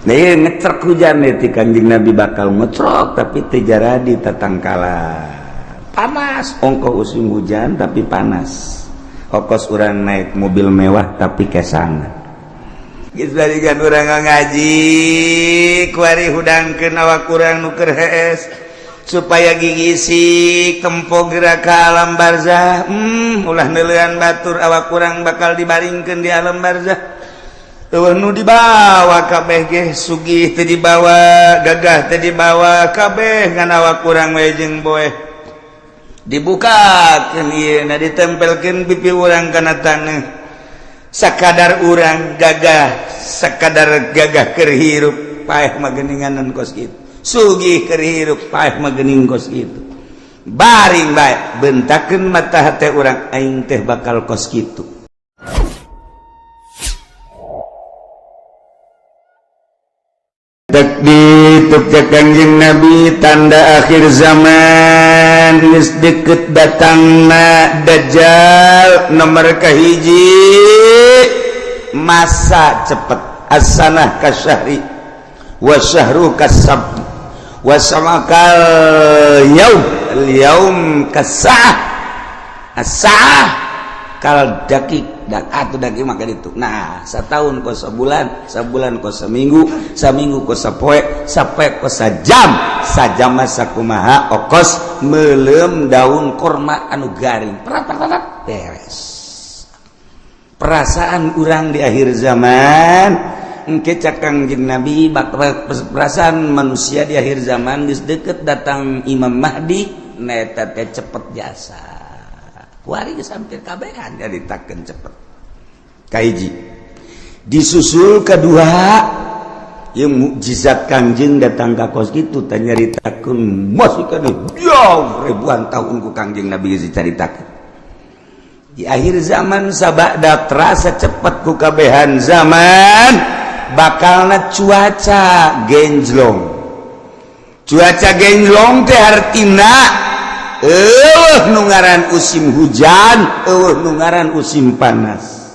ngetrek hujan ti Kanjeng Nabi bakal ngetrok tapi tejaradi tatangkala panas ongko usim hujan tapi panas ongkos urang naik mobil mewah tapi kesana geus balikan urang ngaji kuari hudangkeun awak urang nu keur hees supaya gigisi tempo gerak ka alam barzah ulah neulean batur awak urang bakal dibaringkeun di alam barzah nu dibawa kabeh ge sugih teu dibawa gagah teu dibawa kabeh ngan awak urang we jeung boe dibukakeun ieu na ditempelkeun pipi urang kana taneuh sakadar urang gagah sakadar gagah keur hirup paeh mah geuninganan kos kitu sugih keur hirup paeh mah geuning kos kitu baring bae bentakeun mata hate urang aing teh bakal kos kitu. Dituk Kanjeng Nabi tanda akhir zaman geus deukeut datangna dajjal nomor kahiji masa cepet as-sanah kasyahri wa syahru kasab wa samakal yaum kasah as-saah kal dakik dan atuh daki maka ditu nah satahun kos sabulan sabulan kos saminggu saminggu kos sapoe sapoe kos sajam sajam sakumaha okos meuleum daun korma anu garing prat beres perasaan urang di akhir zaman engke cak Kanjeng Nabi perasaan manusia di akhir zaman geus deukeut datang Imam Mahdi neta teh cepet jasa kuari geus hampir kabehan nyaritakeun cepet kahiji disusul kedua yang mukjizat Kanjeng datang ka kos kitu teh nyaritakeun masih kana ribuan tahun ku Kanjeng Nabi geus dicaritakeun di akhir zaman sabada terasa cepet ku kabehan zaman bakalna cuaca genjlong teh artina nu ngaran usim hujan nu ngaran usim panas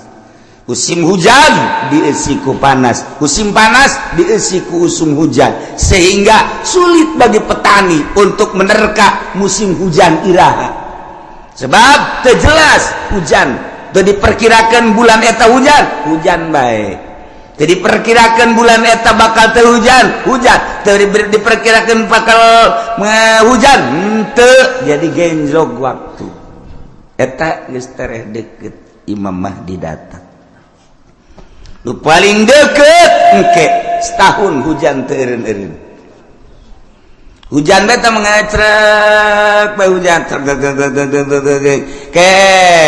usim hujan diisi ku panas usim panas diisi ku usum hujan sehingga sulit bagi petani untuk menerka musim hujan iraha sebab teu jelas hujan teu diperkirakan bulan eta hujan bae teu diperkirakan bulan eta bakal teu hujan teu diperkirakan bakal hujan teu jadi genjlog waktu eta geus tereh deukeut Imam Mahdi datang nu paling deukeut engke setahun hujan teu eureun-eureun hujan beta mengacrek bae hujan ke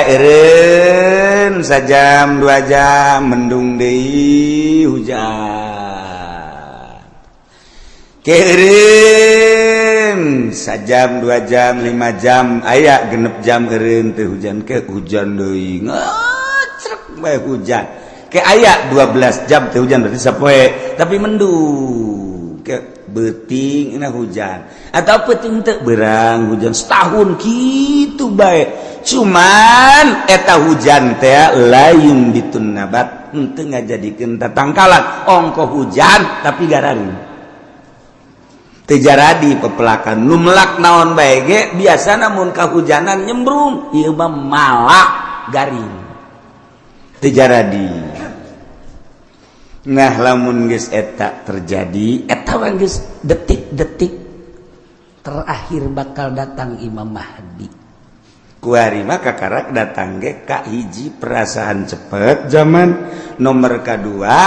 eureun sajam 2 jam mendung deui hujan ke eureun sajam 2 jam 5 jam aya genep jam eureun teh hujan ke hujan deui ngacrek bae hujan ke aya 12 jam teh hujan berarti sapoe tapi mendung ke beuting na hujan atau peuting teu beurang hujan setahun kitu bae cuman eta hujan teh layung bitun nabat henteu ngajadikeun tatangkalan ongko hujan tapi gararing teu jaradi pepelakan nu melak naon bae ge biasana mun kahujanan nyembrung ieu mah malak garing teu jaradi. Nah lamun geus eta terjadi eta geus detik-detik terakhir bakal datang Imam Mahdi kuari mah kakarak datang ge ka hiji perasaan cepet zaman nomor kadua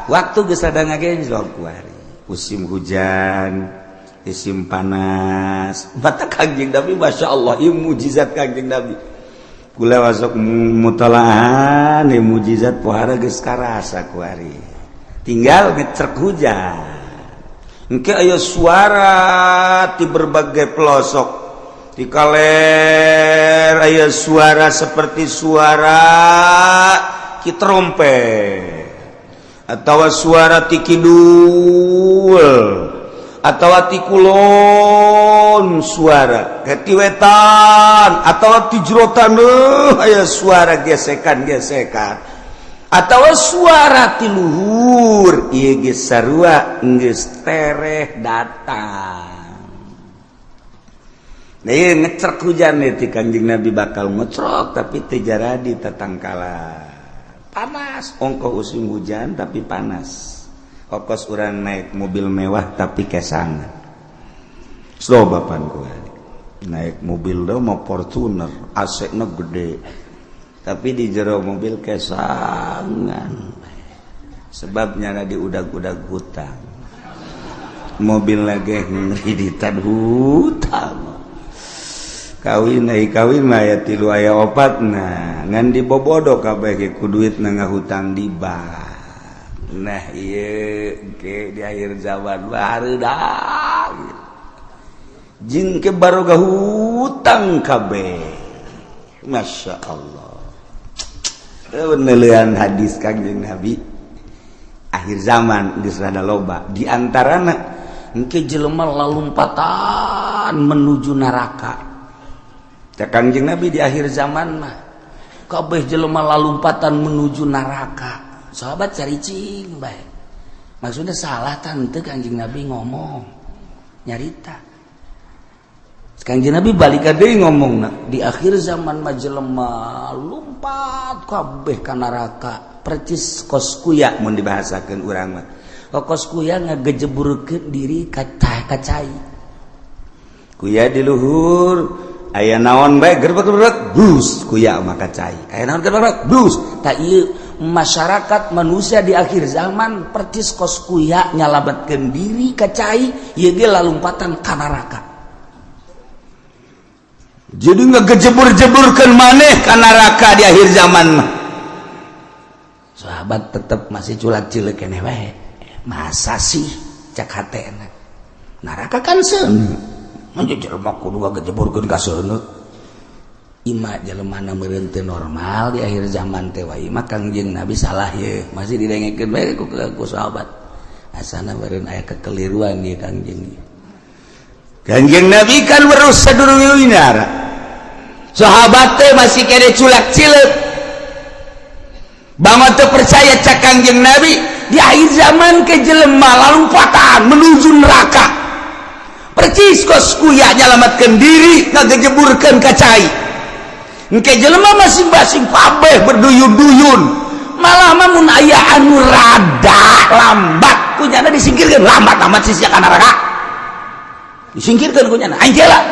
waktu geus ada ngagenjlog kuari musim hujan musim panas mata Kanjeng Nabi masyaallah ieu mukjizat Kanjeng Nabi kula wasok mutalaaan ieu mukjizat pohara geus karasa kuari tinggal ngecrek hujan engke aya suara di berbagai pelosok di kaler aya suara seperti suara ki trompet atawa suara ti kidul atawa ti kulon suara ti wetan atawa ti jero taneuh aya suara gesekan-gesekan atawa suara ti luhur ieu ge sarua geus tereh datang. Nah ieu ngecrek hujan ti Kangjeng Nabi bakal ngecrok tapi teu jaradi tatangkala. Panas, ongkoh usim hujan tapi panas. Okos urang naik mobil mewah tapi kesangan. Slobapan ku naik mobil do mau Fortuner, AC-na gede. Tapi di jero mobil kesangan. Sebabnya di udag-udag hutang. Mobil lagi ngeriditan hutang. Kawin mah aya 3 aya 4 ngan dibobodo kabeh ge ku duitna ngahutang di bank. Nah ieu ge di akhir zaman baru dah. Jin ke barokah hutang kabeh. Masya Allah. Peneleuan hadis Kangjeng Nabi akhir zaman geus rada loba. Di antarana engke jelema lalumpatan menuju neraka. Kangjeng Nabi di akhir zaman mah kabeh jelema lalumpatan menuju neraka. Sahabat caricing bae. Maksudnya salah tante Kangjeng Nabi ngomong nyarita. Kangjeng Nabi balik deui ngomongna di akhir zaman mah jelema lumpat kabeh ka neraka. Percis kos kuya mun dibahasakeun urang mah. Kos kuya ngagejeburkeun diri ka cai. Kuya di luhur aya naon bae gerbek-gerbek blus kuya maka cai. Aya naon gerbek blus. Ta ieu masyarakat manusia di akhir zaman percis kos kuya nyalabatkeun diri ka cai, ieu ge lalumpatan ka neraka. Jadi ngegejebur-jeburkeun maneh ka neraka di akhir zaman mah. Sahabat tetep masih culat cileuk keneh wae. Masa sih cak hatena. Neraka kan seuneu. Mun jelema kudu ngagejeburkeun ka seuneu. Ima jelemana meureun teu normal di akhir zaman teh wae mah Kangjeng Nabi salah ye. Masih didengekeun bae ku sahabat. Asana meureun aya kekeliruan ieu Kangjeng. Kangjeng Nabi kan weruh sadurunge winara. Sahabat teh masih kene culak cileuk. Banget teu percaya cak Kangjeng Nabi di akhir zaman ke jelema lalumpatan menuju neraka. Percis kos kuya nyalamatkeun diri ngagejeburkeun ka cai. Engke jelema masing-masing kabeh berduyun-duyun. Malah mah mun aya anu rada lambat kunyana disingkirkeun lambat amat sih ka neraka. Disingkirkeun kunyana aing lah.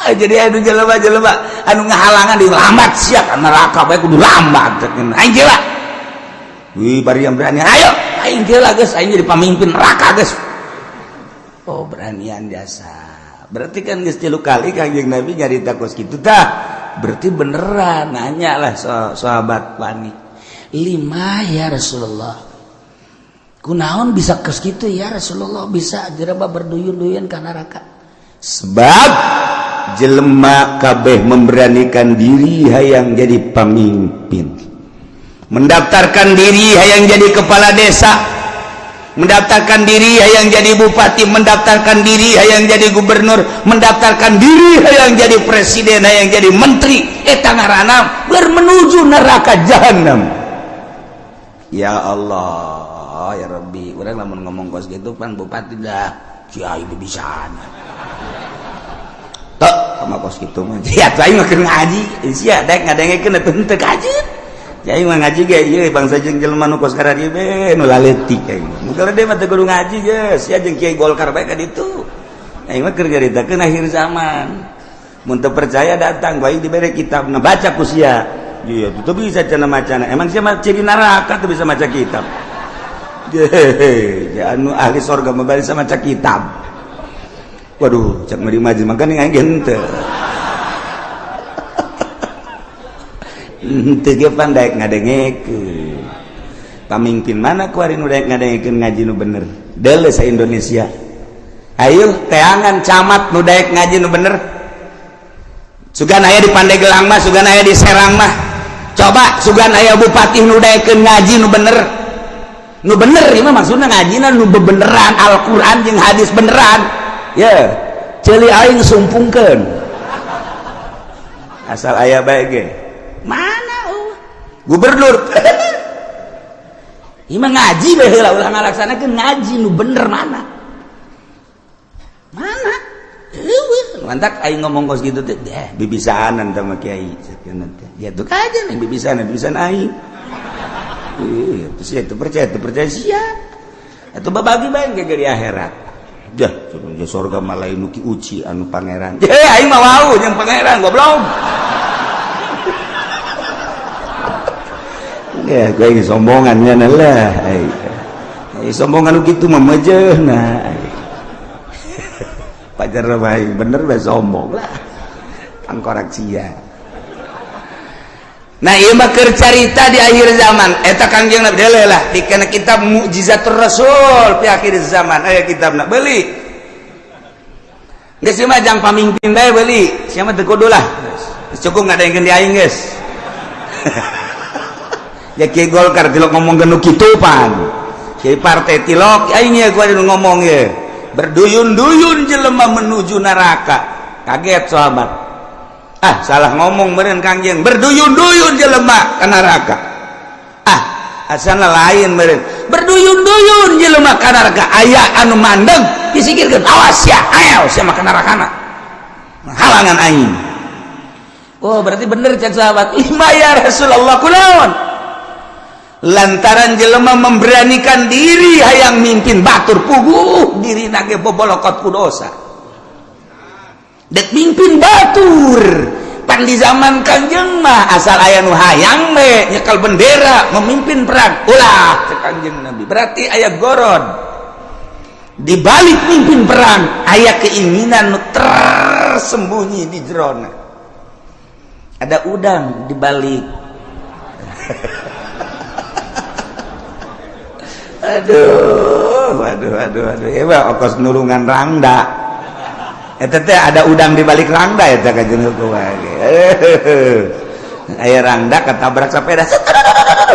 Jadi anu jelema-jelema anu ngahalangan di lambat sia ka neraka bae kudu lambat aing lah. Wih bari yang berani ayo aing lah geus aing jadi pamimpin neraka geus. Oh beranian jasa. Berarti kan geus 3 kali Kangjeng Nabi nyarita kos kitu tah. Berarti beneran nanya lah sahabat wani. 5 ya Rasulullah. Kunaon bisa kos kitu ya Rasulullah bisa jereba berduyun-duyun ka neraka. Sebab jelema kabeh memberanikan diri hayang jadi pemimpin. Mendaftarkan diri hayang jadi kepala desa. Mendaftarkan diri hayang jadi bupati, mendaftarkan diri hayang jadi gubernur, mendaftarkan diri hayang jadi presiden, hayang jadi menteri, eta ngaranna bermenuju neraka jahanam. Ya Allah, ya Rabbi, urang lamun ngomong kos gitu pan bupati dah kiai bisaan. Tok sama kos kitu mah. Ya teh mah keur ngaji, sia dek ngadengekeun teu kaji. Kiai mah ngaji ge ieu bangsa jeung jelema nu kos ka dieu be nu laletik kiai. Muga dia mah teu kudu ngaji geus, sia jeung Kiai Golkar bae ka ditu. Aing mah keur nyaritakeun akhir zaman. Mun teu percaya datang bae dibere kitabna baca ku sia. Iya, teu bisa cenah macana. Emang sia mah ciri neraka teu bisa maca kitab. Ya anu ahli surga mah bari sama maca kitab. Waduh, cak meri maju makanya aing henteu. Henteu ge pandai ngadengekeun. Pamimpin mana kuari nu daek ngadengekeun ngaji nu bener? Deuleu sa Indonesia. Ayo teangan camat nu daek ngaji nu bener. Sugan aya di Pandeglang mah, sugan aya di Serang mah. Coba sugan aya bupati nu daekeun ngaji nu bener. Nu bener ieu mah maksudna ngajina nu bebeneran Al-Qur'an jeung hadis beneran. Ya, ceuli aing sumpungkeun. asal aya bae ge mana gubernur ieu mah ngaji bae heula ulah ngalaksanakeun ngaji nu bener mana mantak aing ngomong kos gitu teh bibisanan sama kiai sakeun teh ya tuh aja nih bibisan aing terus itu percaya siap atuh babagi bae ge di akhirat jah surga malah nu ki uci anu pangeran aing mah wau jeung pangeran goblok ya gue sombongannya lah sombongan nu kitu mah mejeuna pajar baik bener bae sombong lah kan koreksi ya nah ieu mah keur carita di akhir zaman eta Kangjeng Nabi deuleu lah dikana kitab Mukjizatur Rasul fi akhir zaman aya kitabna beuli geus mah jang pamimpin bae beuli sia mah teu kudu lah cukup ngadaengkeun di aing geus ya Kiai Golkar tilok ngomong nu kitu pan Kiai partai tilok aing ye gua ngomong ye berduyun-duyun jelema menuju neraka kaget sahabat salah ngomong meureun Kangjeng berduyun-duyun jelema ka neraka asana lain meureun berduyun-duyun jelema ka neraka aya anu mandeg disikirkeun awas ya ayo sia mah ka nerakana halangan aing oh berarti bener can sahabat ima ya Rasulullah kunaon lantaran jelema memberanikan diri hayang mimpin batur puguh diri nage bobolokot ku dosa dek mimpin batur pan di zaman Kangjeng mah asal aya nu hayang we nyekel bendera memimpin perang ulah cek Kangjeng Nabi berarti aya gorod di balik mimpin perang aya keinginan nu tersembunyi di jerona ada udang di balik aduh ya ongkos nulungan rangda eta teh ada udang di balik rangda eta Kanjeng Nabi aya rangda ketabrak sepeda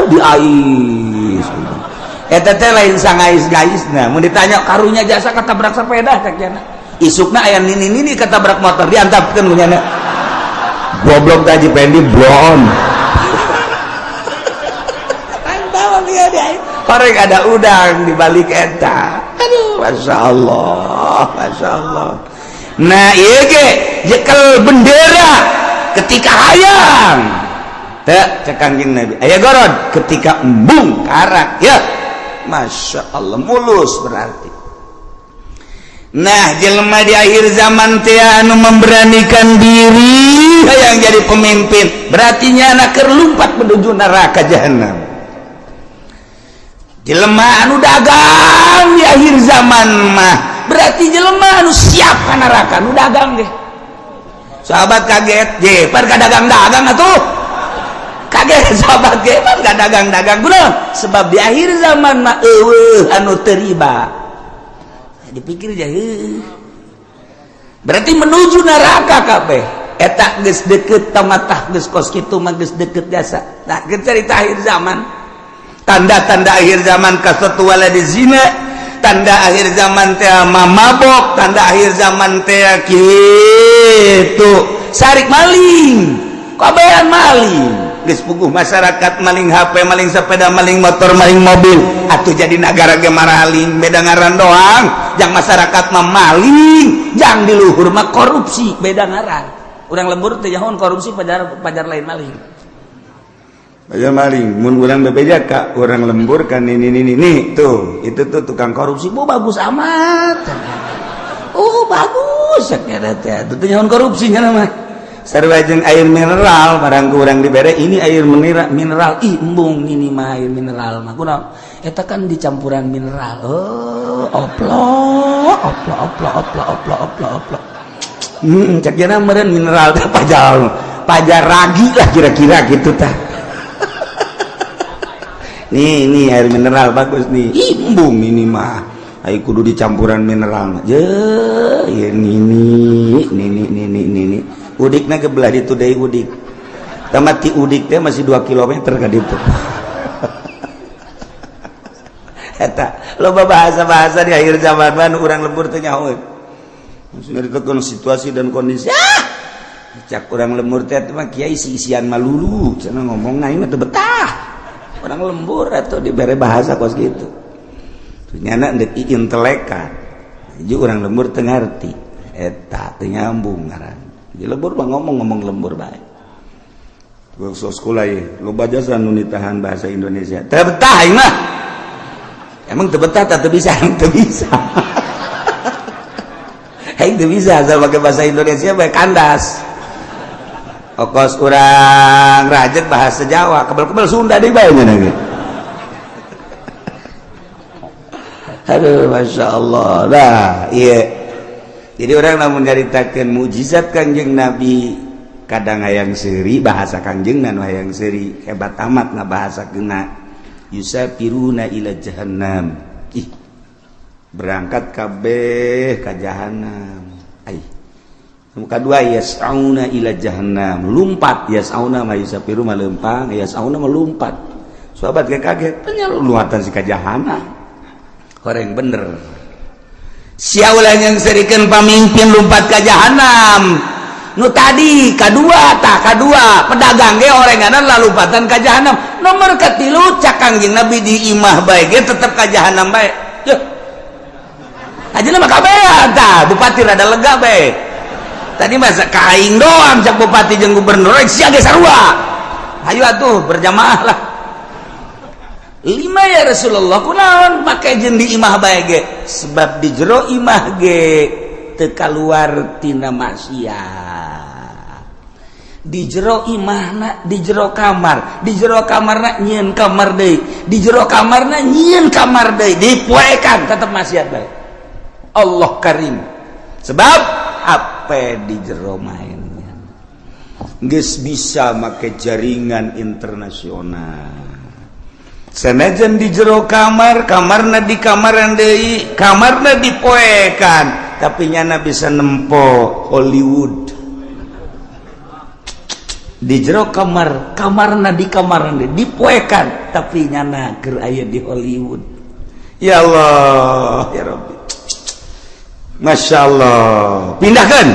di ais eta teh lain sangais-gaisna mun ditanya karunya jasa ketabrak sepeda cakna isukna aya nini ketabrak motor diantapkeun ku nya goblok taji pendi blon korek ada udang di balik eta aduh masya Allah nah iya ge jekel bendera ketika hayang teh cek Kangjeng Nabi aya gorod ketika embung karak ya masya Allah mulus berarti nah jelema di akhir zaman teh anu memberanikan diri hayang jadi pemimpin berarti nyana keur lumpat menuju neraka jahanam jelema anu dagang di akhir zaman mah berarti jelema anu siap ka neraka anu dagang ge sahabat kaget je par ka dagang-dagang atuh kaget sahabat ge par ka dagang-dagang kunaon sebab di akhir zaman mah eueuh anu teu riba dipikir jah berarti menuju neraka kabeh eta geus deukeut tamatah geus kos kitu mah geus deukeut jasa nah geus cerita akhir zaman tanda-tanda akhir zaman kasatu waladi zina tanda akhir zaman teh mabok tanda akhir zaman teh kitu sarik maling kabehan maling geus puguh masyarakat maling HP maling sepeda maling motor maling mobil atuh jadi negara ge maraling beda ngaran doang jang masyarakat mah maling jang di luhur mah korupsi beda ngaran urang lembur teh nyahoan korupsi pajar lain maling aja maling mun urang bebeja ka urang lembur kan ini tuh itu tuh tukang korupsi bagus amat bagus saknya teh tuh nyahoan korupsinya mah sarua jeung air mineral barang urang dibere ini air mineral embung ini mah air mineral mah kunaon eta kan dicampuran mineral oplok cak jana meureun mineral teh pajar ragi lah kira-kira gitu tah Nih air mineral bagus nih. Embung ini mah. Ayo kudu dicampuran mineral mah. Je, ya ini. Udikna kebelah ditu deui udik. Tamati udik teh masih 2 km ka ditu. Eta loba bahasa-bahasa di akhir zaman mah urang lembur teh nyaho. Maksudnya ditekan situasi dan kondisi. cak orang lembur teh mah kiai isian malulu cenah ngomong na ieu teh betah orang lembur atau dibere bahasa kos gitu ternyata ndek inteleka jadi orang lembur teu ngarti eta teu nyambung ngaran di lembur mah ngomong lembur bae waktu sekolah ye loba jasa nu nitahan bahasa Indonesia teu betah ieu mah emang teu betah teu bisa teu bisa teu bisa asal pakai bahasa Indonesia bae kandas okos urang rajet bahasa Jawa kebel-kebel Sunda deui bae nya ge aduh masya Allah dah iya jadi orang lamun nyaritakeun mukjizat Kangjeng Nabi kadang hayang seuri bahasa Kangjengna nu hayang seuri hebat amat ngabahasakeunna yusafiruna ila jahannam ih berangkat kabeh ka jahanam ai kedua yas'auna ila jahannam lumpat yas'auna mah yusafiru mah leumpang yas'auna mah lumpat sahabat kaget nya luatan si ka jahanam horeng bener siaulah yang serikeun pamimpin lumpat ka jahanam nu tadi kadua pedagang ge orenganan lalupatan ka jahanam nomor katilu cak Kangjeng Nabi di imah bae ge tetep ka jahanam bae yeuh ajeuna mah kabehan tah bupati rada lega bae tadi masa kaing doang cak bupati jeung gubernur sia ge sarua ayo atuh berjamaah lah 5 ya Rasulullah kunaon make jeung di imah bae ge sebab di jero imah ge teu kaluar tina maksiat di jero imahna di jero kamarna nyieun kamar deui di jero kamarna nyieun kamar deui dipoekan tetep maksiat bae Allah Karim sebab apa di jero mainnya geus bisa make jaringan internasional sanajan di jero kamarna di kamaran deui kamarna dipoekan tapi nyana bisa nempo Hollywood di jero kamarna di kamaran deui dipoekan tapi nyana keur aya di Hollywood ya Allah ya Rabbi Masya Allah pindahkan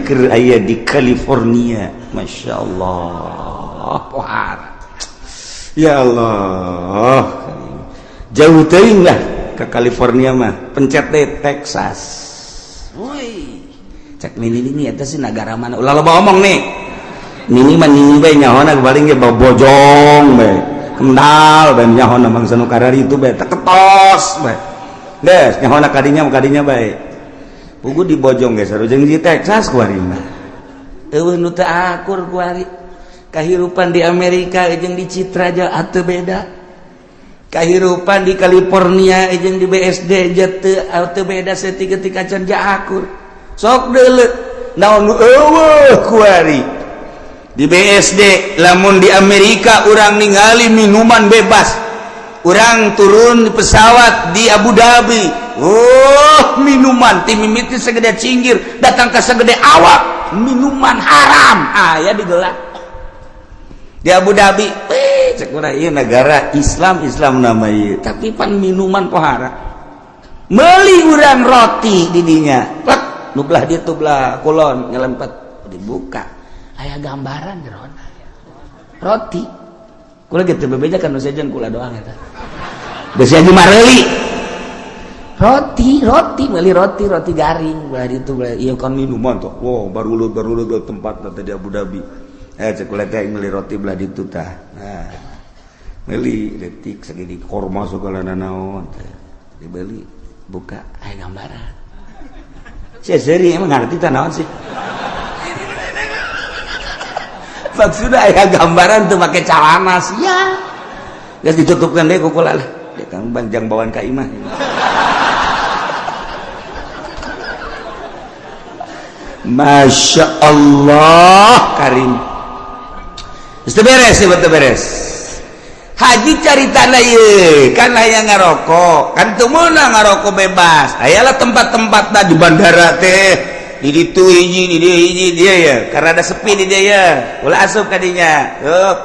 keur aya di California Masya Allah pohara ya Allah jauh teuing lah ke California mah pencet deh Texas woi cek nini eta sih negara mana ulah loba omong nih nini mah nini bae nyahona paling ge bojong bae kendal bae nyahona mangsa nu karari itu bae teketos bae des nyahona kadinya bae pugu di bojong ge sarujeng di Texas kuari mah eueuh nu teu akur kuari kahirupan di Amerika jeung di Citra aja atuh beda kahirupan di California jeung di BSD teu beda saeutik can akur sok deuleu naon eueuh kuari di BSD lamun di Amerika urang ningali minuman bebas urang turun di pesawat di Abu Dhabi minuman timimiti segede cinggir datang ke segede awak minuman haram aya digeulak di Abu Dhabi cek urang ieu negara Islam nama ieu tapi pan minuman pohara meuli urang roti di dinya plek nu belah dieu tuh belah kulon nyelempet dibuka aya gambaran jerona roti kula ge teu bebejakan nu sejen kula doang eta geus aja mareuli roti meuli roti garing belah ditu belah ieu kan minuman tuh wow barulut tempat teh di Abu Dhabi cek kula teh meuli roti belah ditu tah nah meuli leutik sagede korma segala naon teh dibeli buka aya gambaran sia seuri emang ngarti tah naon sih maksudnya aya gambaran tuh pakai celana sia geus ditutupkeun deui ku kula lah dia kan banjang bawaan ka imah Masya Allah Karim itu beres haji caritana ye kan hayang ngarokok kan teu meunang ngarokok bebas ayalah tempat-tempat di bandara teh di ditu hiji dia ya karena ada sepi di dia ya ulah asup kadinya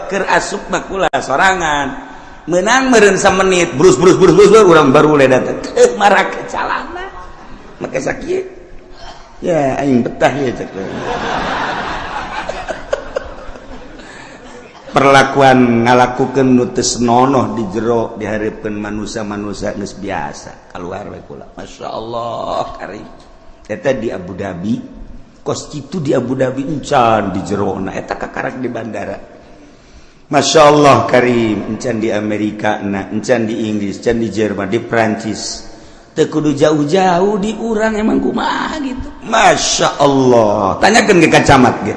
keur asup mah kula sorangan meunang meureun samenit brus urang baru le datang marah ke calana make sakieu ya aing betah ya cek perlakuan ngalakukeun nu teu senonoh di jero dihareupeun manusia-manusia geus biasa kaluar we kula masyaallah karim eta di Abu Dhabi kos kitu di Abu Dhabi encan di jerona eta kakarak di bandara masyaallah karim encan di Amerika na encan di Inggris encan di Jerman di Prancis teu kudu jauh-jauh di urang emang kumaha gitu masyaallah tanyakeun ke kacamat ge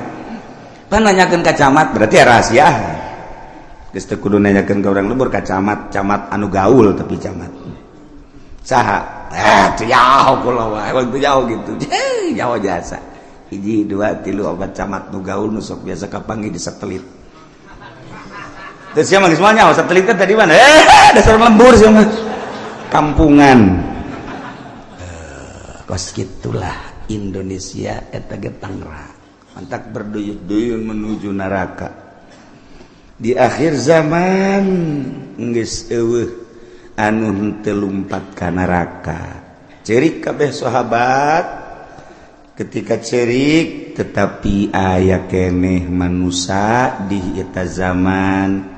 pan nanyakeun kacamat berarti rahasia geus teu kudu nanyakeun ka urang lembur kacamat camat anu gaul tapi camat saha teu jauh kula wae teu jauh gitu jauh jasa 1 2 3 4 camat nu gaul nu sok biasa kapanggih di satelit terus siapa semuanya satelit kan tadi mana dasar lembur siapa kampungan kos gitulah Indonesia eta ge Tangerang mantak berduyun-duyun menuju neraka di akhir zaman geus eueuh anu henteu lumpat ka neraka ceurik kabeh sahabat ketika ceurik tetapi aya keneh manusia di eta zaman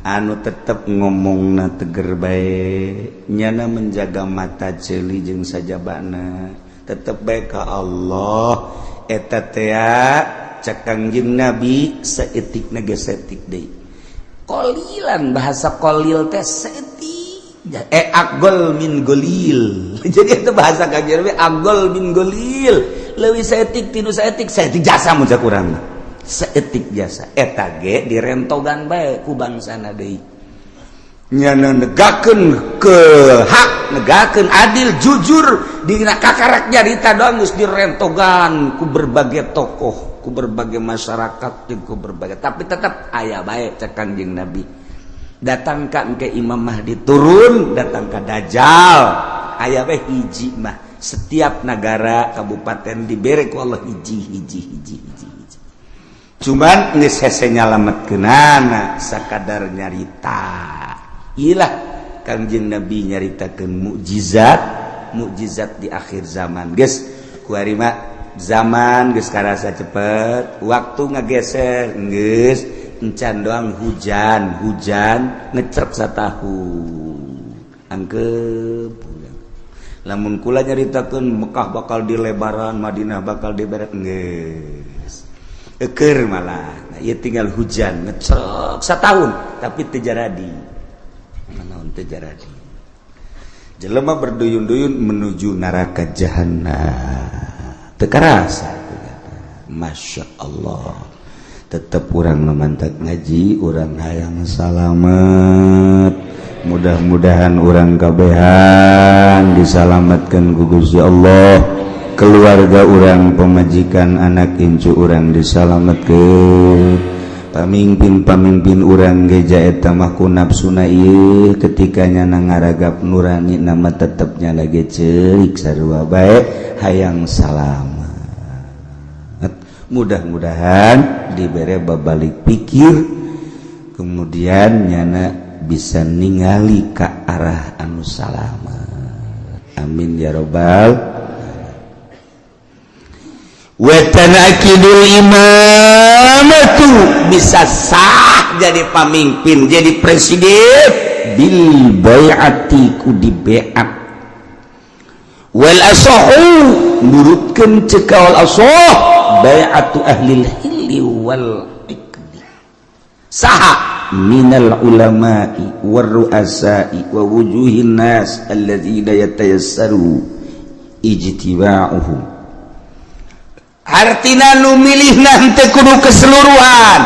anu tetep ngomongna teger bae nyana menjaga mata ceuli jeung sajabana tetep bae ka Allah eta teh cak Kangjeng Nabi saeutikna ge saeutik deui qalilan bahasa qalil teh saeutik aqol min golil jadi itu bahasa Kangjeng Nabi aqol min golil leuwih saeutik tinu saeutik jasa mun cak urang seetik jasa eta ge direntogan bae ku bangsana deui nyana negakeun ke hak negakeun adil jujur dina kakarak nyarita doang geus direntogan ku berbagai tokoh ku berbagai masyarakat jeung ku berbagai tapi tetap aya bae cek Kangjeng Nabi datang ka engke Imam Mahdi turun datang ka Dajjal aya bae hiji mah setiap negara kabupaten dibere ku Allah hiji cuman geus hese nyalametkeunana sakadar nyarita ilah Kangjeng Nabi nyaritakeun mukjizat di akhir zaman geus kuari mah zaman geus karasa cepet waktu ngageser geus encan doang hujan ngecerep satahun angkep lamun kula nyaritakeun Mekah bakal dilebaran Madinah bakal diberet geus eker malah nah, ya tinggal hujan ngecek setahun tapi terjadi naon terjadi jelema berduyun-duyun menuju neraka jahanam teu karasa masya Allah tetep urang mantak ngaji urang hayang salamet mudah-mudahan urang kabehan disalamatkeun ku Gusti Allah keluarga orang pemajikan anak incu orang disalametkeun pamimpin orang geja eta mah ku nafsuna ieu ketika nyana ngaragap nurani nama tetepnya lagi ceurik sarua bae hayang salamet mudah-mudahan dibere babalik pikir kemudian nyana bisa ningali ka arah anu salamet amin ya robbal watanakidul imamatu bisa sah jadi pamimpin jadi presiden bil bai'ati ku di bai'at wal asahu nurutkeun cekal asah bai'atu ahlil hilli wal iqdi saha minal ulama'i war ru'asa'i wa wujuhin nas alladzina yatayassaru ijtiba'uhum artina nu milihna teu kudu keseluruhan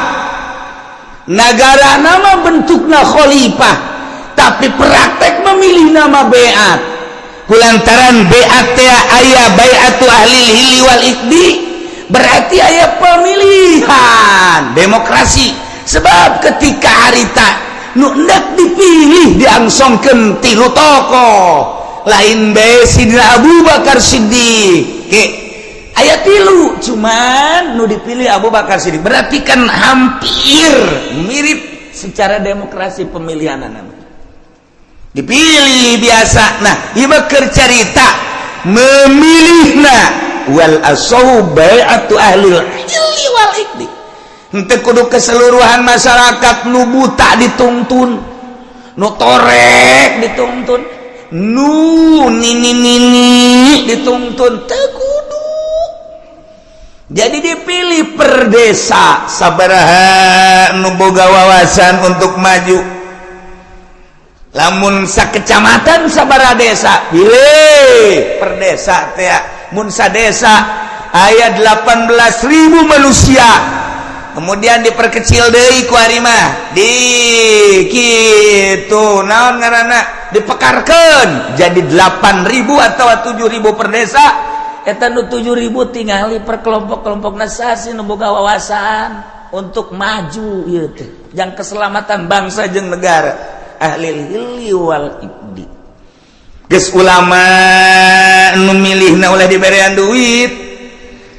negara nama bentukna khalifah tapi praktek memilih nama bai'at kulantaran bai'at teh aya bai'atu ahlil hilli wal iqdi berarti aya pemilihan demokrasi sebab ketika harita nu hendak dipilih diangsongkeun tilu tokoh lain bae Sidina Abu Bakar Siddiq ayat tilu cuman nu dipilih Abu Bakar Siddiq berarti kan hampir mirip secara demokrasi pemilihan nama dipilih biasa nah ieu keur carita memilihna wal asahu bai'atu ahlil hilli wal iqdi henteu kudu keseluruhan masyarakat nu buta dituntun, nu torek dituntun, nu nini dituntun, teu kudu. Jadi dipilih per desa sabaraha nu boga wawasan untuk maju. Lamun sakecamatan sabaraha desa, pilih per desa teh. Mun sadesa aya 18.000 manusia. Kemudian diperkecil deui ku ari mah. Di kitu naon ngaranna? Dipekarkeun jadi 8.000 atau 7.000 per desa. Eta nu 7.000 tingali per kelompok-kelompok nasasi nu boga wawasan untuk maju ieu teh. Jang keselamatan bangsa jeung negara. Ahli hilli wal ibdi. Geus ulama nu milihna ulah diberean duit,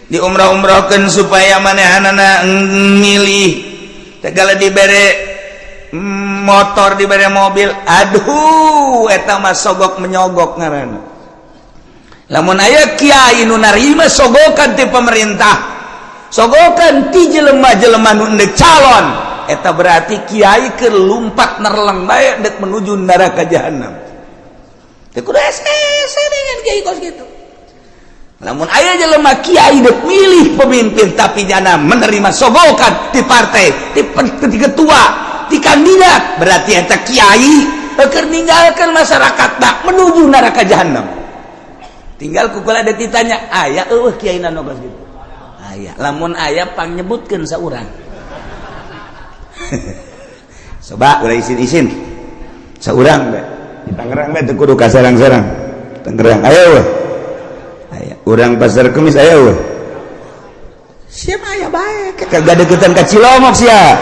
diumrah-umrahkeun supaya manehanana milih. Tegala dibere motor, dibere mobil, aduh eta mah sogok menyogok ngaranna. Lamun aya kiai nu narima sogokan ti pemerintah, sogokan ti jelema-jelema nu endek calon, eta berarti kiai keur lumpat nerleng bae dek menuju neraka jahanam. Teu kudu ese dengan kiai kos gitu. Lamun aya jelema kiai dek milih pemimpin tapi jana menerima sogokan ti partai, ti ketua, ti kandidat, berarti eta kiai keur ninggalkeun masyarakatna menuju neraka jahanam. Tinggal kukula ada ditanya, aya eueuh kiai na nu gitu. Aya, lamun aya pang nyebutkeun saurang. Coba ulah isin-isin. Saurang bae. Di Tangerang bae teu kudu ka sarang-sarang. Tangerang aya eueuh. Aya, urang Pasar Kemis aya eueuh. Sia mah aya bae, kagak deketan ka Cilomok sia.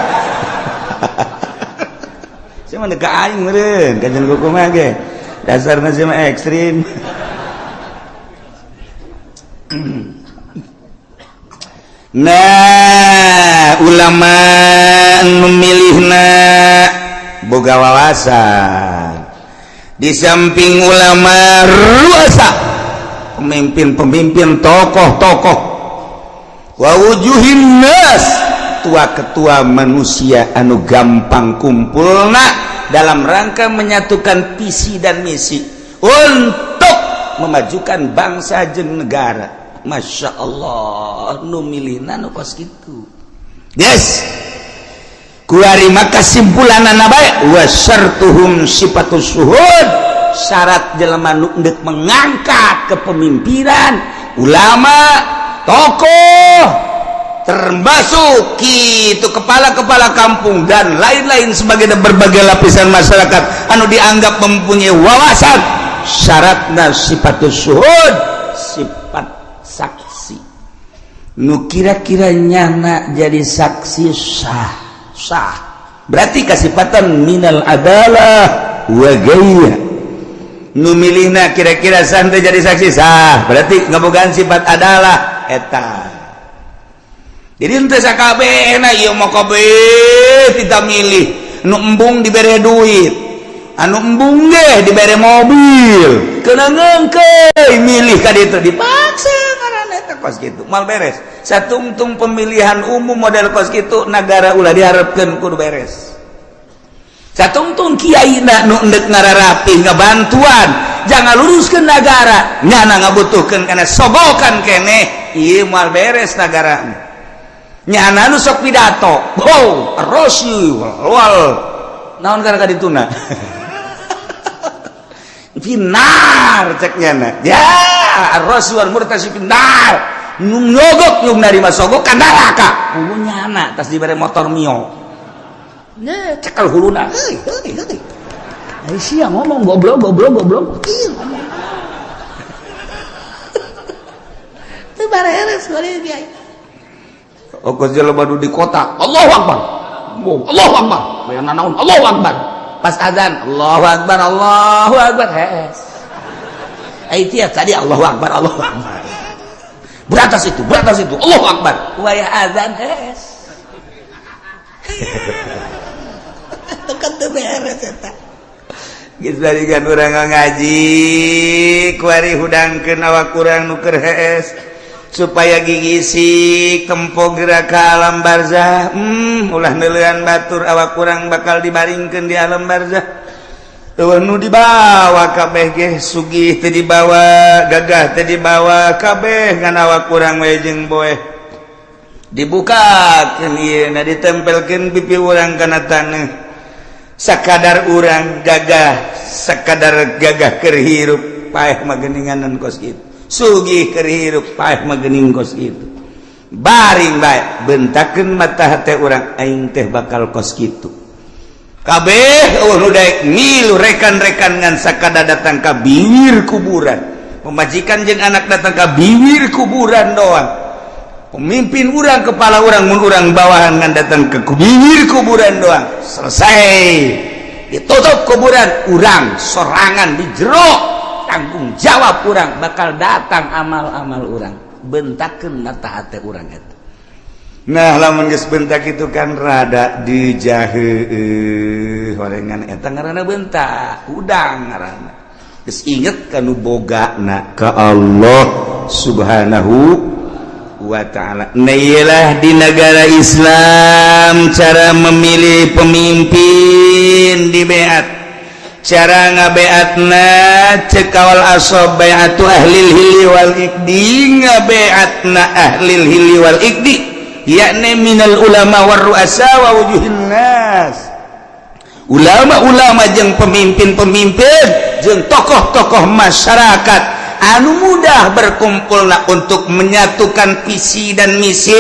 Sia mah deuk ka aing meureun, kajen kumaha ge. Dasarna sia mah ekstrim. Nah, ulama memilihna boga wawasan. Di samping ulama ruasa, pemimpin-pemimpin, tokoh-tokoh, wa wujuhin nas, tua-ketua manusia anu gampang kumpulna dalam rangka menyatukan visi dan misi untuk memajukan bangsa jeung negara. Masya Allah, nu milihna nu kos gitu. Yes, kuari maka simpulanana bae wa syartuhum sifatus syuhud, syarat jelema nu endek mengangkat kepemimpinan, ulama, tokoh, termasuk kitu kepala-kepala kampung dan lain-lain sebagai berbagai lapisan masyarakat anu dianggap mempunyai wawasan. Syaratna sifatus syuhud, sifat saksi nu kira-kira nyana jadi saksi sah berarti kasifatan minal adalah wa gaya. Nu milihna kira-kira santai jadi saksi sah berarti ngabogaan sifat adalah eta. Jadi henteu sakabehna ieu mah kabeh kita milih. Nu embung dibere duit, anu embung ge dibere mobil, keungeungkeun milih ka ditu dipaksa ngaranna eta kos kitu mal beres. Satungtung pemilihan umum model kos kitu nagara ulah diharapkeun kudu beres. Satungtung kiaina nu endek ngararapi ngabantuan jangan luruskeun nagara nyana ngabutuhkeun kana sogokan keneh ieu mal beres nagara. Nyana nu sok pidato, oh rosyu wal naon kana kadituna. Finar cek nyana. Ya, rosyu wal murtasi finar. Nu nyogok yung narima sogok ka neraka. Hulu nyana tas dibere motor Mio. Nya cekal huluna. Heuh. Ai sia ngomong goblok. Ieu ngomong. Teu bareres bari kiai. Ongkos jelema di kota, Allahu Akbar. Allahu Akbar. Bayana naon? Allahu Akbar. Pas azan, Allahu Akbar, Allahu Akbar. Hes. Ai tiap tadi Allahu Akbar, Allahu Akbar. Beratas itu, Allahu Akbar. Wayah azan hes. Tekan teu beres eta. Geus balikan urang ngaji, kuari hudangkeun awak urang nu keur hees. supaya gigisi tempo geraka alam barzah. Ulah nelean batur awak kurang bakal dibaringkeun di alam barzah. Nu dibawa kabeh ge sugih teu dibawa, gagah teu dibawa, kabeh ngan awak kurang we jeung boeh. Dibukakeun ieu na ditempelkeun pipi urang kana taneuh. Sakadar urang gagah, sakadar gagah keur hirup paeh mah geuninganan kos kitu. Sugih keur hirup paeh mah geuning kos kitu. Baring bae bentakeun mata hate urang aing teh bakal kos kitu. Kabeh nu daek milu rekan-rekan ngan sakada datang ka bibir kuburan. Pemajikan jeung anak datang ka bibir kuburan doang. Pemimpin urang kepala urang mun urang bawahan ngan datang ke bibir kuburan doang. Selesai. Ditutup kuburan urang sorangan di jero. Tanggung jawab urang bakal datang amal-amal urang. Bentakeun mata hate urang eta. Nah lamun geus bentak itu kan rada dijaheueuh horengan eta ngaranna bentak udang ngaranna geus inget kanu bogana ka Allah Subhanahu wa ta'ala. Nah iyalah di negara Islam cara memilih pemimpin di beat, cara ngabeatna cek awal asob beatu ahlil hili wal ikdi, ngabeatna ahlil hili wal ikdi yakni minal ulama war ru'asa wa wujuhin nas. Ulama-ulama jeung pemimpin-pemimpin jeung tokoh-tokoh masyarakat anu mudah berkumpulna untuk menyatukan visi dan misi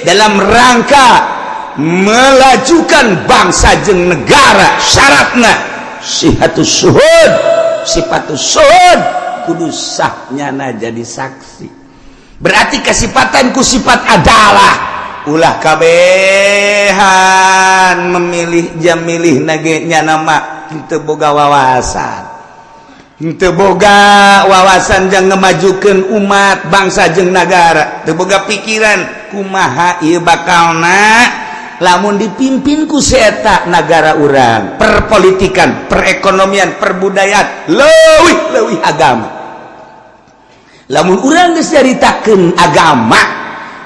dalam rangka melajukan bangsa jeung negara. Syaratna sihatus syuhud, sifatus syuhud kudu sahnyana jadi saksi. Berarti kesifatan ku sifat adalah ulah kabehan memilih jam milih nagenya nama henteu boga wawasan, henteu boga wawasan jang ngemajukeun umat bangsa jeung nagara, teu boga pikiran kumaha ieu bakalna lamun dipimpin ku seeta nagara urang, perpolitikan, perekonomian, perbudayaan leuwih agama. Lamun urang geus nyaritakeun agama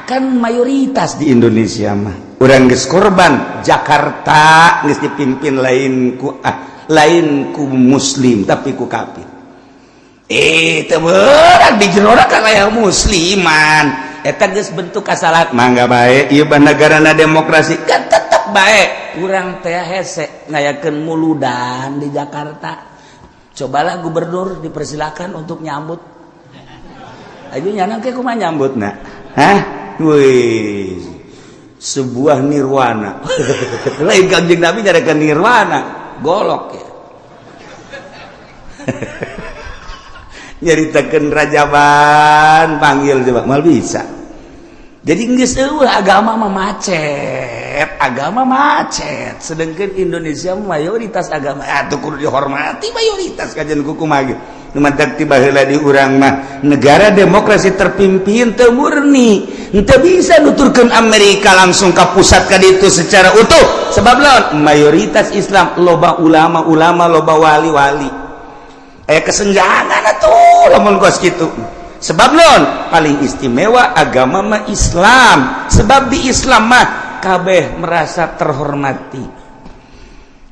kan mayoritas di Indonesia mah urang geus korban Jakarta geus dipimpin lain ku muslim tapi ku kafir. Teu beurang di jerona kan aya musliman eta geus bentuk kasalahan mangga bae ieu mah negarana demokrasi kan tetep bae urang teh hese ngayakeun muludan di Jakarta. Cobalah gubernur dipersilakan untuk nyambut. Ayo nyanang ke kumaha nyambutna? Hah? Wih, sebuah nirwana. Lain Kangjeng Nabi nyarakan nirwana, golok ya. Nyaritakeun rajaban panggil coba mal bisa. Jadi geus eueuh agama mah macet, sedangkan Indonesia mayoritas agama atuh kudu dihormati mayoritas kajian kumaha ge. Numantak tiba heula di urang mah negara demokrasi terpimpin teu murni, henteu bisa nuturkeun Amerika langsung ka pusat ka ditu secara utuh sebab lawan mayoritas Islam, loba ulama-ulama, loba wali-wali. Kesenjangan atuh lamun kos kitu. Sebab lawan paling istimewa agama mah Islam, sebab di Islam mah kabeh merasa terhormati.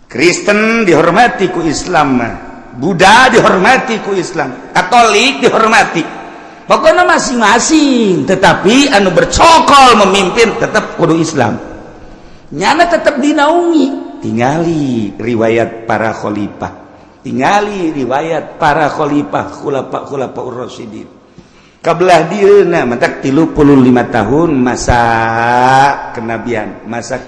Kristen dihormati ku Islam mah, Buddha dihormati ku Islam, Katolik dihormati. Pokoknya masing-masing, tetapi anu bercokol memimpin tetap kudu Islam. Nyana tetap dinaungi. Tingali riwayat para khalifah, tingali riwayat para khalifah khulafa ur-rasyidin. Kabelah dieuna matak 35 tahun masa kenabian, masa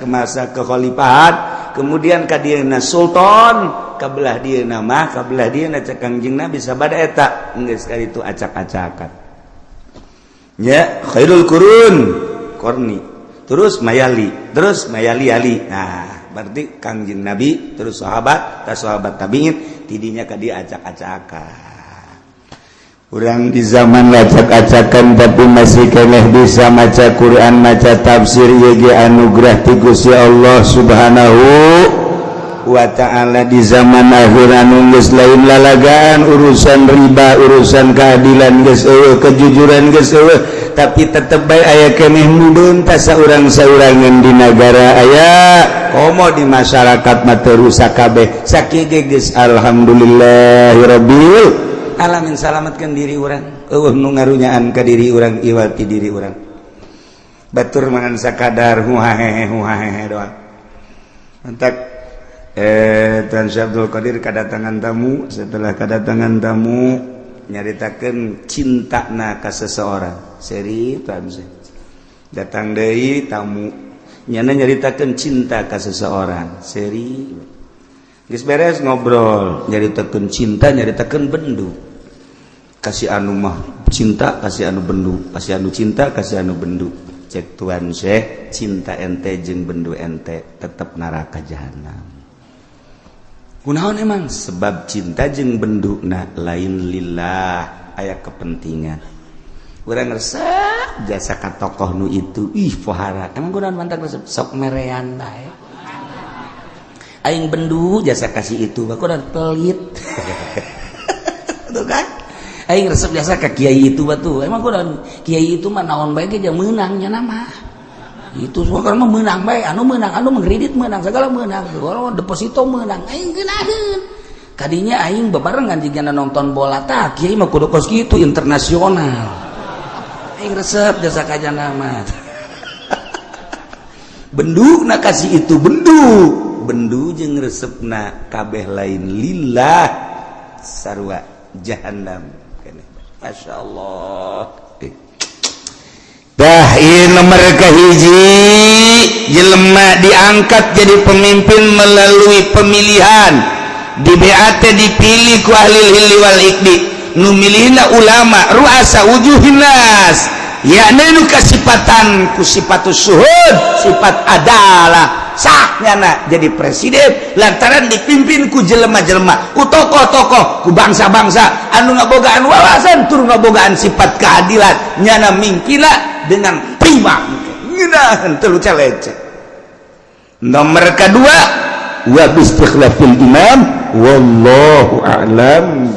kekhalifahan, kemudian ka dieuna sultan, kabelah dieuna mah kabelah dieuna cek Kangjeng Nabi sabada eta geus ka ditu acak-acakan. Ya, khairul qurun qarni, terus mayali ali. Nah, berarti Kangjeng Nabi terus sahabat tabiin tidinya ka dia acak-acakan. Urang di zaman acak-acakan tapi masih keneh bisa maca Quran, maca tafsir ieu ge anugerah ti Gusti Allah Subhanahu wa ta'ala. Di zaman akhir anu geus lain lalagaan, urusan riba, urusan keadilan geus eueuh, kejujuran geus eueuh, tapi tetep baik aya keneh mudun tasa urang-saurangan di negara aya komo di masyarakat mah teu rusak kabeh sakieu geus alhamdulillahirabbil alamin salametkeun diri urang eueuh nu ngarunyaan ka diri urang iwati diri urang batur mangan sakadar huhahehe doang entak Tuan Syekh Abdul Qadir kedatangan tamu setelah kedatangan tamu nyaritakeun cintana ka seseorang seri Tuan Syekh datang deui tamu nyana nyaritakeun cinta ka seseorang seri geus beres ngobrol nyaritakeun cinta nyaritakeun bendu kasih anu mah cinta kasih anu bendu kasih anu cinta kasih anu bendu cek Tuan Syekh cinta ente jeung bendu ente tetep neraka jahanam. Kunaon emang sebab cinta jeung benduna lain lillah aya kepentingan. Urang resep jasa ka tokoh nu itu pohara. Emang kunaon mantak resep sok merean bae. Aing bendu jasa kasih itu kunaon pelit. Tuh kan? Aing resep jasa ka kiai itu batu. Emang kunaon kiai itu mah naon bae ge meunangnya nama. Itu semua kan menang baik anu mengkredit menang segala menang orang deposito menang aing geunaheun kadinya aing bebarengan jigana nonton bola tah kieu mah kudu kos kitu internasional aing resep jasa kajana mah benduna kasih itu bendu jeung resepna kabeh lain lillah sarua jahannam keneh masyaallah. Dah ini nomor kahiji jelema diangkat jadi pemimpin melalui pemilihan di BAT dipilih ku ahli hilli wal ikdi nu milihna ulama ruasa wujuhin nas yakni nu kasipatan ku sipatus suhud sifat adalah saknyana jadi presiden lantaran dipimpin ku jelema-jelema ku tokoh-tokoh ku bangsa-bangsa anu ngabogaan wawasan tur ngabogaan sifat keadilan nyana mingkila dengan prima ngeunaheun teu leceh. Nomor kedua wa bistikhlafil imam wallahu a'lam.